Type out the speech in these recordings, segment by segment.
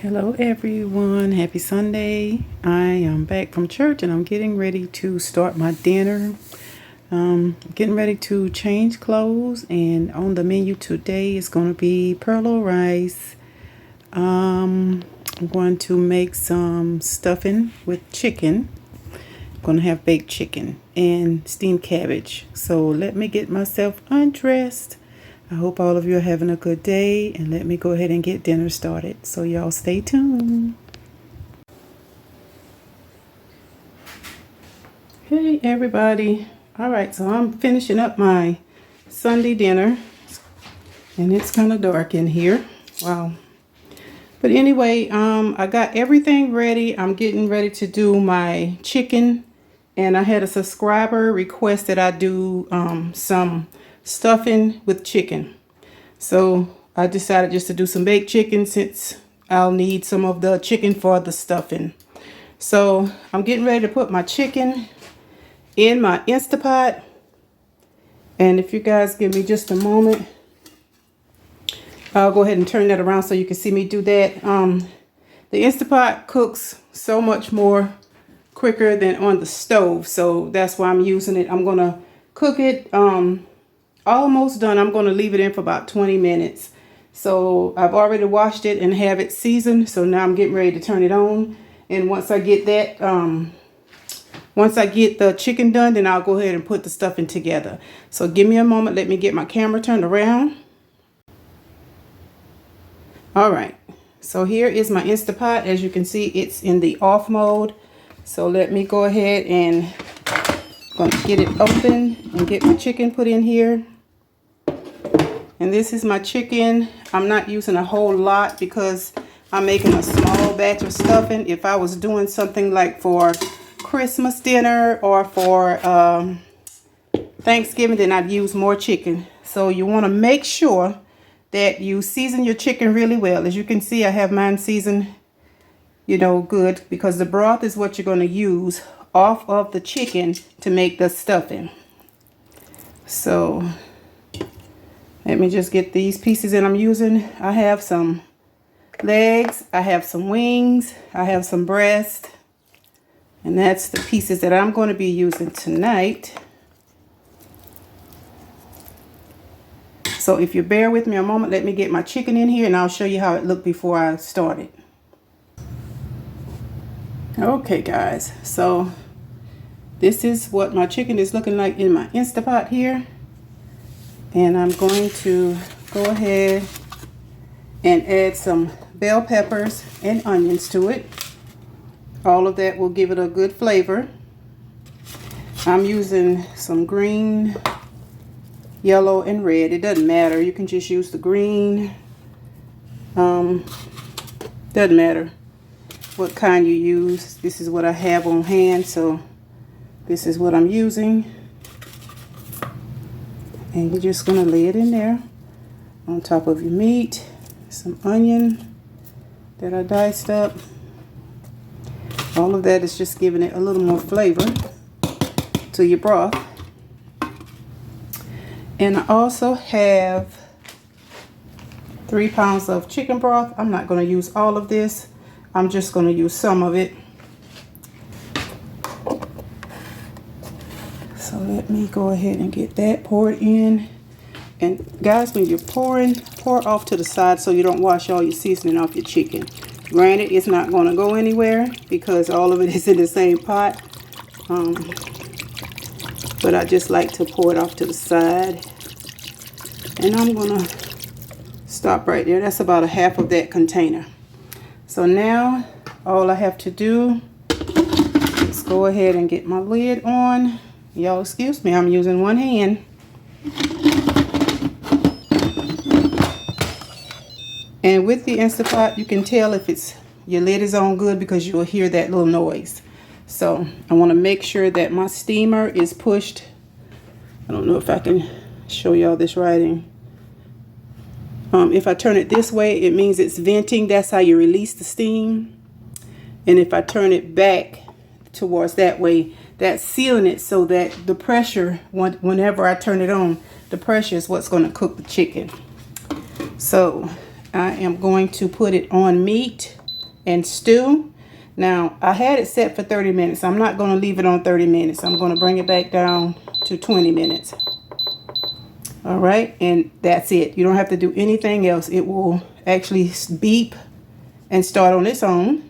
Hello everyone, happy Sunday. I am back from church and I'm getting ready to start my dinner. Getting ready to change clothes, and on the menu today is going to be perlo rice. I'm going to make some stuffing with chicken. I'm going to have baked chicken and steamed cabbage. So let me get myself undressed. I hope all of you are having a good day, and let me go ahead and get dinner started. So y'all stay tuned. Hey everybody. All right, so I'm finishing up my Sunday dinner, and it's kind of dark in here. Wow. But anyway, I got everything ready. I'm getting ready to do my chicken, and I had a subscriber request that I do some stuffing with chicken. So I decided just to do some baked chicken since I'll need some of the chicken for the stuffing. So I'm getting ready to put my chicken in my Instapot. And if you guys give me just a moment, I'll go ahead and turn that around so you can see me do that. The Instapot cooks so much more quicker than on the stove, so that's why I'm using it. I'm gonna cook it almost done. I'm gonna leave it in for about 20 minutes. So I've already washed it and have it seasoned, so now I'm getting ready to turn it on. And once I get that once I get the chicken done, then I'll go ahead and put the stuffing together. So give me a moment, let me get my camera turned around. All right, so here is my Instapot. As you can see, it's in the off mode. So let me go ahead and gonna get it open and get my chicken put in here. And this is my chicken. I'm not using a whole lot because I'm making a small batch of stuffing. If I was doing something like for Christmas dinner or for Thanksgiving, then I'd use more chicken. So you want to make sure that you season your chicken really well. As you can see, I have mine seasoned, good, because the broth is what you're going to use off of the chicken to make the stuffing. So let me just get these pieces that I'm using. I have some legs, I have some wings, I have some breast, and that's the pieces that I'm going to be using tonight. So if you bear with me a moment, let me get my chicken in here and I'll show you how it looked before I started. Okay guys, so this is what my chicken is looking like in my Instapot here. And I'm going to go ahead and add some bell peppers and onions to it. All of that will give it a good flavor. I'm using some green, yellow, and red. It doesn't matter. You can just use the green. Doesn't matter what kind you use. This is what I have on hand, so this is what I'm using. And you're just going to lay it in there on top of your meat. Some onion that I diced up. All of that is just giving it a little more flavor to your broth. And I also have 3 pounds of chicken broth. I'm not going to use all of this. I'm just going to use some of it. So let me go ahead and get that poured in. And guys, when you're pouring, pour off to the side so you don't wash all your seasoning off your chicken. Granted, it's not going to go anywhere because all of it is in the same pot. But I just like to pour it off to the side. And I'm going to stop right there. That's about a half of that container. So now all I have to do is go ahead and get my lid on. Y'all excuse me, I'm using one hand. And with the Instapot, you can tell if your lid is on good because you'll hear that little noise. So I want to make sure that my steamer is pushed. I don't know if I can show y'all this writing. If I turn it this way, it means it's venting. That's how you release the steam. And if I turn it back towards that way, that's sealing it so that the pressure, whenever I turn it on, the pressure is what's going to cook the chicken. So I am going to put it on meat and stew. Now, I had it set for 30 minutes. I'm not going to leave it on 30 minutes. I'm going to bring it back down to 20 minutes. All right, and that's it. You don't have to do anything else. It will actually beep and start on its own.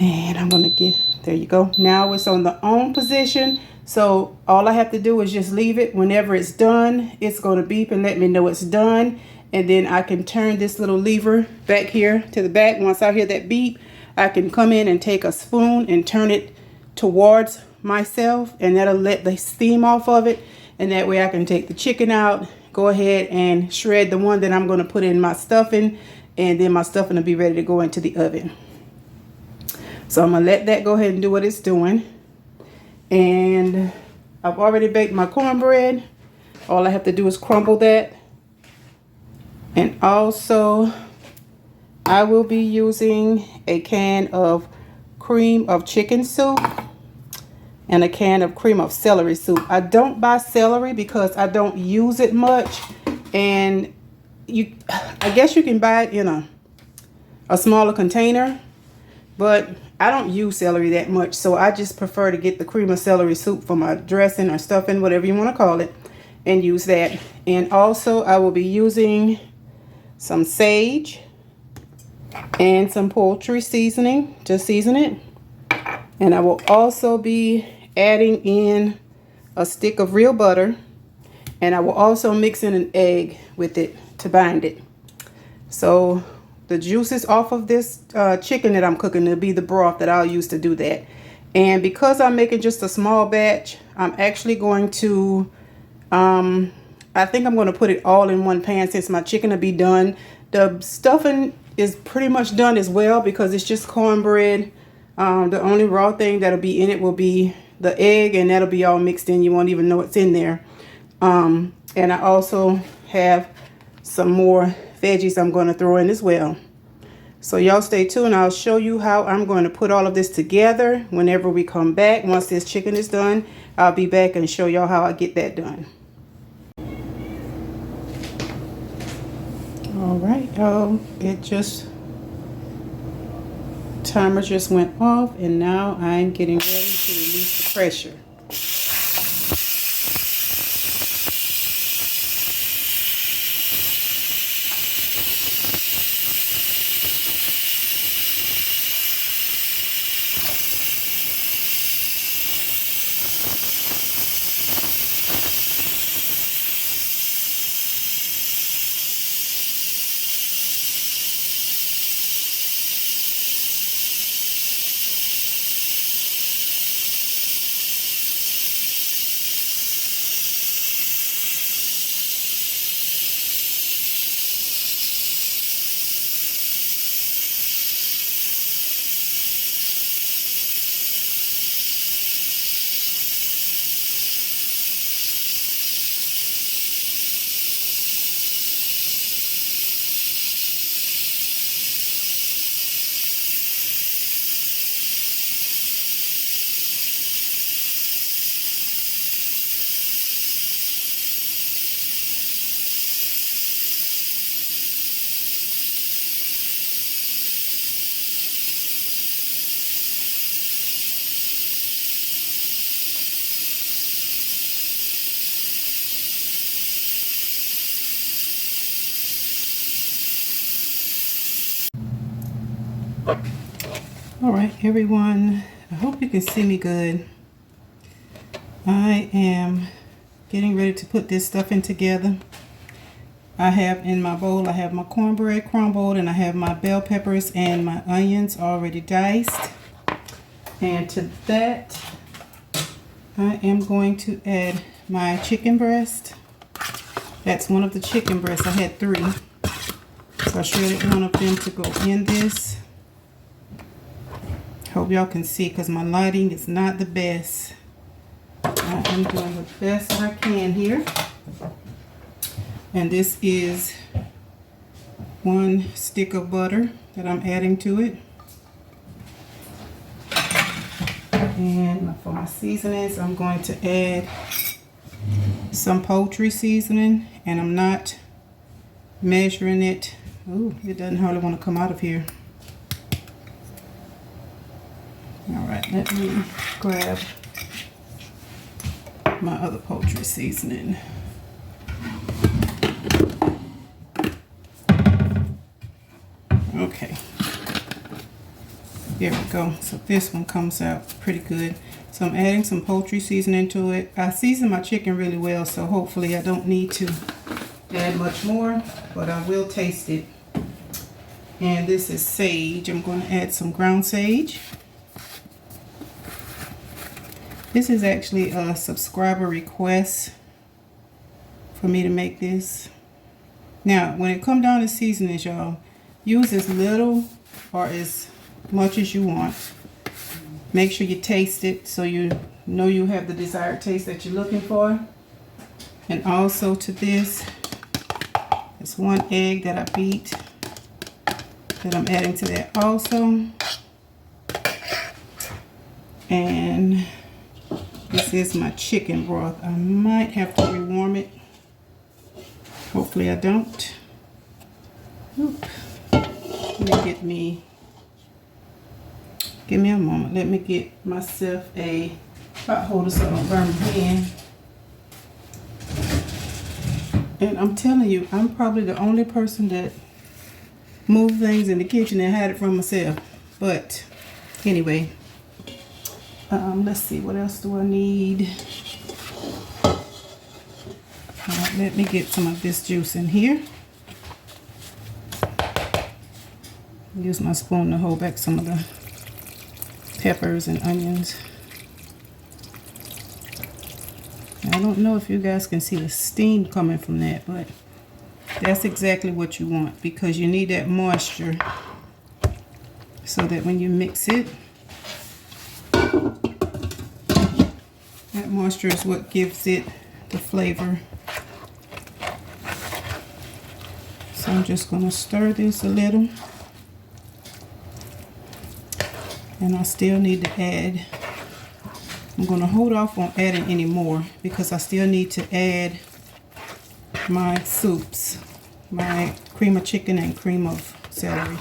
And I'm going to get, there you go. Now it's on the on position. So all I have to do is just leave it. Whenever it's done, it's going to beep and let me know it's done. And then I can turn this little lever back here to the back. Once I hear that beep, I can come in and take a spoon and turn it towards myself. And that'll let the steam off of it. And that way I can take the chicken out, go ahead and shred the one that I'm going to put in my stuffing. And then my stuffing will be ready to go into the oven. So I'm going to let that go ahead and do what it's doing. And I've already baked my cornbread. All I have to do is crumble that. And also, I will be using a can of cream of chicken soup and a can of cream of celery soup. I don't buy celery because I don't use it much. And I guess you can buy it in a smaller container. But I don't use celery that much, so I just prefer to get the cream of celery soup for my dressing or stuffing, whatever you want to call it, and use that. And also, I will be using some sage and some poultry seasoning to season it. And I will also be adding in a stick of real butter, and I will also mix in an egg with it to bind it. So the juices off of this chicken that I'm cooking will be the broth that I'll use to do that. And because I'm making just a small batch, I'm actually going to, I think I'm going to put it all in one pan since my chicken will be done. The stuffing is pretty much done as well because it's just cornbread. The only raw thing that'll be in it will be the egg, and that'll be all mixed in. You won't even know it's in there. And I also have some more veggies I'm going to throw in as well. So y'all stay tuned. I'll show you how I'm going to put all of this together whenever we come back. Once this chicken is done, I'll be back and show y'all how I get that done. All right, timer just went off, and now I'm getting ready to release the pressure. All right, everyone, I hope you can see me good. I am getting ready to put this stuff in together. I have in my bowl, I have my cornbread crumbled, and I have my bell peppers and my onions already diced. And to that, I am going to add my chicken breast. That's one of the chicken breasts. I had 3. So I shredded one of them to go in this. Hope y'all can see because my lighting is not the best. I am doing the best I can here. And this is 1 stick of butter that I'm adding to it. And for my seasonings, I'm going to add some poultry seasoning, and I'm not measuring it Ooh, it doesn't hardly want to come out of here. All right, let me grab my other poultry seasoning. Okay, there we go. So this one comes out pretty good. So I'm adding some poultry seasoning to it. I season my chicken really well, so hopefully I don't need to add much more, but I will taste it. And this is sage. I'm going to add some ground sage. This is actually a subscriber request for me to make this. Now, when it comes down to seasonings, y'all, use as little or as much as you want. Make sure you taste it so you know you have the desired taste that you're looking for. And also to this, it's 1 egg that I beat that I'm adding to that also. And this is my chicken broth. I might have to rewarm it. Hopefully I don't. Oop. Let me give me a moment. Let me get myself a pot holder so I don't burn my hand. And I'm telling you, I'm probably the only person that move things in the kitchen and hide it from myself. But anyway, let's see, what else do I need? Let me get some of this juice in here. Use my spoon to hold back some of the peppers and onions. I don't know if you guys can see the steam coming from that, but that's exactly what you want, because you need that moisture so that when you mix it, that moisture is what gives it the flavor. So I'm just going to stir this a little. And I still need to add, I'm going to hold off on adding any more because I still need to add my soups, my cream of chicken and cream of celery.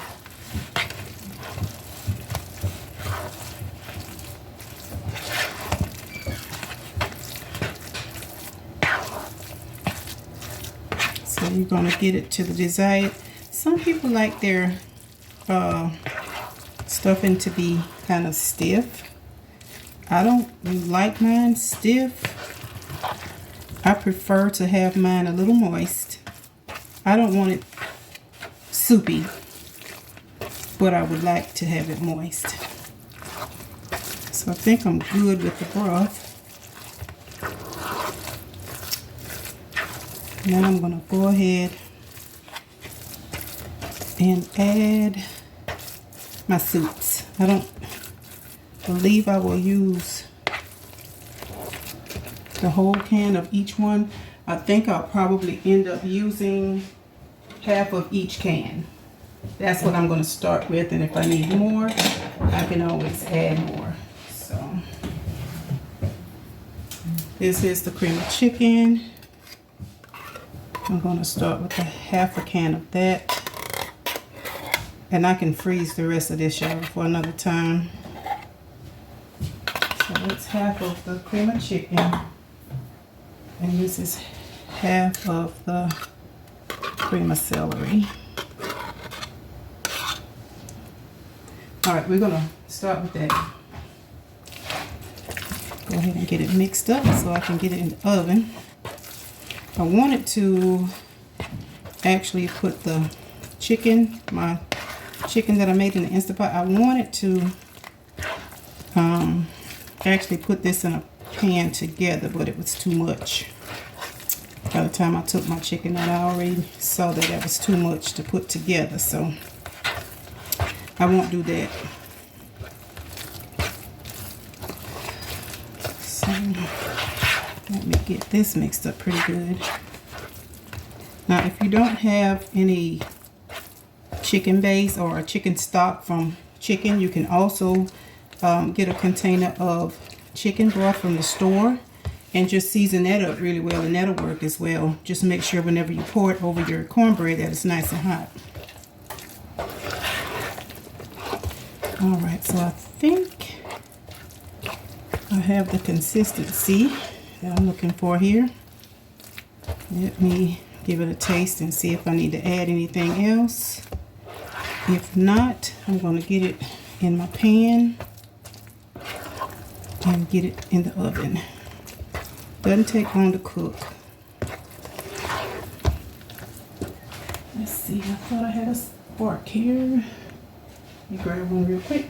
So you're going to get it to the desired. Some people like their stuffing to be kind of stiff. I don't like mine stiff. I prefer to have mine a little moist. I don't want it soupy, but I would like to have it moist. So I think I'm good with the broth. Now I'm going to go ahead and add my soups. I don't believe I will use the whole can of each one. I think I'll probably end up using half of each can. That's what I'm going to start with, and if I need more, I can always add more. So this is the cream of chicken. I'm going to start with half a can of that. And I can freeze the rest of this, y'all, for another time. So it's half of the cream of chicken. And this is half of the cream of celery. Alright, we're going to start with that. Go ahead and get it mixed up so I can get it in the oven. I wanted to actually put the chicken, my chicken that I made in the Instant Pot, I wanted to actually put this in a pan together, but it was too much. By the time I took my chicken out, I already saw that that was too much to put together, so I won't do that. So let me get this mixed up pretty good. Now, if you don't have any chicken base or a chicken stock from chicken, you can also get a container of chicken broth from the store and just season that up really well, and that'll work as well. Just make sure whenever you pour it over your cornbread that it's nice and hot. All right, so I think I have the consistency that I'm looking for here. Let me give it a taste and see if I need to add anything else. If not, I'm going to get it in my pan and get it in the oven. Doesn't take long to cook. Let's see, I thought I had a fork here. Let me grab one real quick.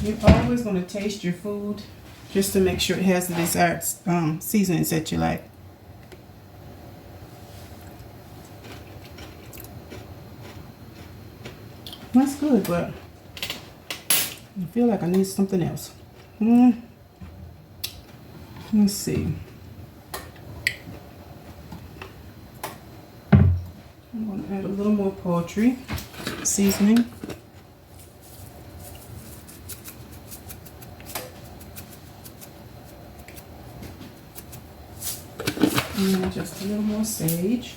You're always going to taste your food just to make sure it has the desired seasonings that you like. That's good, but I feel like I need something else. Let's see. I'm going to add a little more poultry seasoning. And just a little more sage.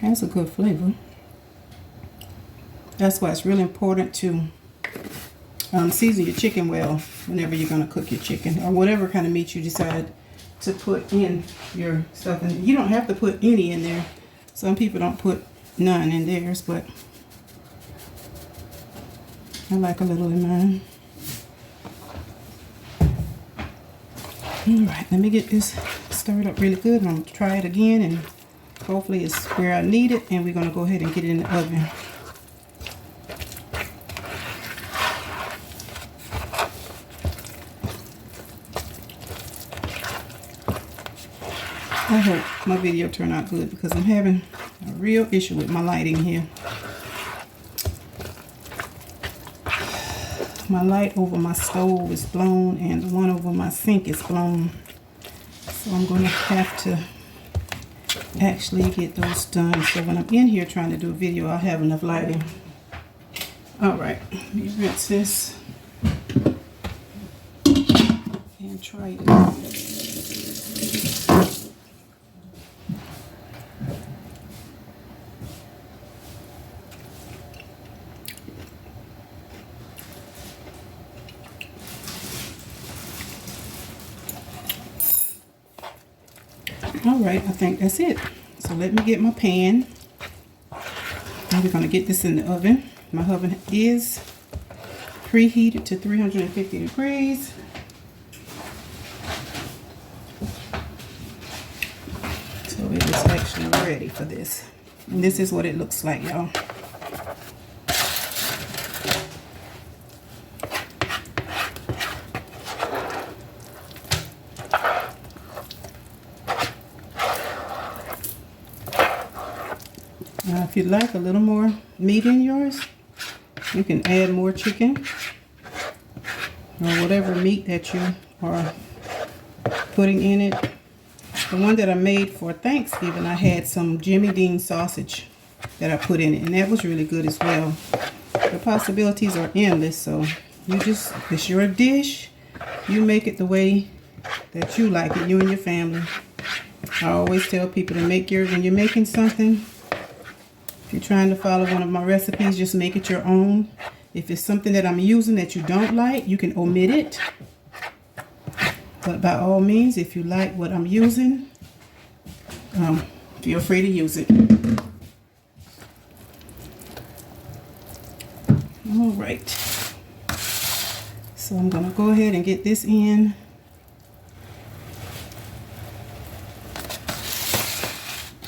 Has a good flavor. That's why it's really important to season your chicken well whenever you're going to cook your chicken or whatever kind of meat you decide to put in your stuff. And you don't have to put any in there. Some people don't put none in theirs, but I like a little in mine. Alright, let me get this stirred up really good and I'm going to try it again and hopefully it's where I need it, and we're going to go ahead and get it in the oven. I hope my video turned out good because I'm having a real issue with my lighting here. My light over my stove is blown and the one over my sink is blown. So I'm going to have to actually get those done. So when I'm in here trying to do a video, I'll have enough lighting. Alright, let me rinse this and try it out. Alright, I think that's it. So let me get my pan. And we're going to get this in the oven. My oven is preheated to 350 degrees. So it is actually ready for this. And this is what it looks like, y'all. Now, if you'd like a little more meat in yours, you can add more chicken or whatever meat that you are putting in it. The one that I made for Thanksgiving, I had some Jimmy Dean sausage that I put in it, and that was really good as well. The possibilities are endless, so it's your dish. You make it the way that you like it, you and your family. I always tell people to make yours when you're making something. If you're trying to follow one of my recipes, just make it your own. If it's something that I'm using that you don't like, you can omit it. But by all means, if you like what I'm using, feel free to use it. All right. So I'm going to go ahead and get this in.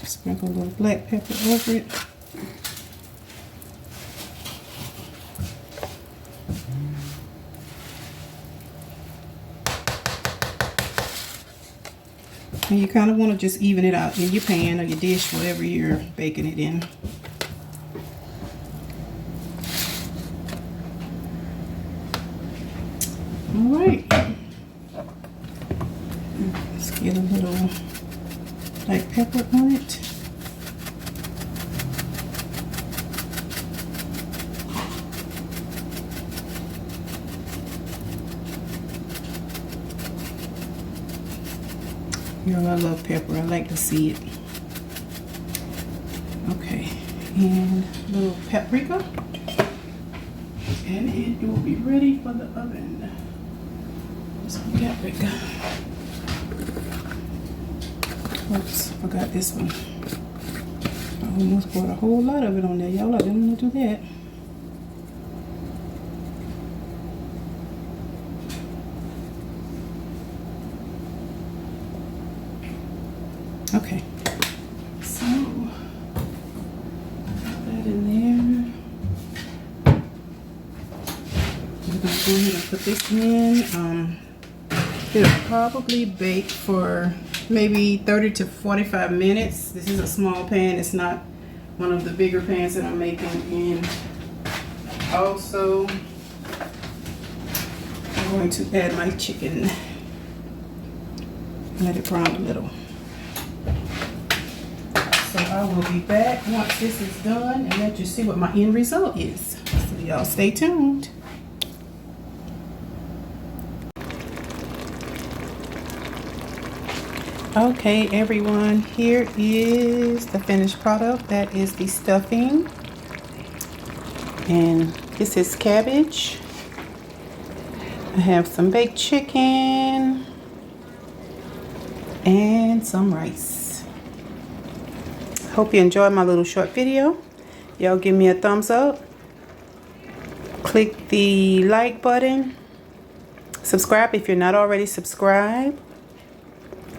Sprinkle a little black pepper over it. And you kind of want to just even it out in your pan or your dish, whatever you're baking it in. All right. Let's get a little black pepper on it. Y'all, I love pepper. I like to see it. Okay, and a little paprika. And it will be ready for the oven. Some paprika. Oops, forgot this one. I almost put a whole lot of it on there. Y'all, I didn't want to do that. Okay, so put that in there. I'm gonna go ahead and put this in. It'll probably bake for maybe 30 to 45 minutes. This is a small pan. It's not one of the bigger pans that I'm making in. Also, I'm going to add my chicken. Let it brown a little. So I will be back once this is done and let you see what my end result is. So y'all stay tuned. Okay, everyone, here is the finished product. That is the stuffing. And this is cabbage. I have some baked chicken and some rice. Hope you enjoyed my little short video. Y'all give me a thumbs up. Click the like button. Subscribe if you're not already subscribed.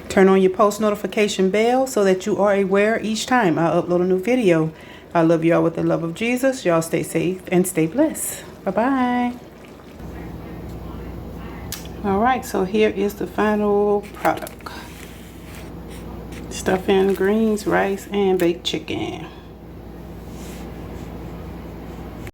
Turn on your post notification bell so that you are aware each time I upload a new video. I love y'all with the love of Jesus. Y'all stay safe and stay blessed. Bye-bye. All right, so here is the final product. Stuffing, greens, rice, and baked chicken.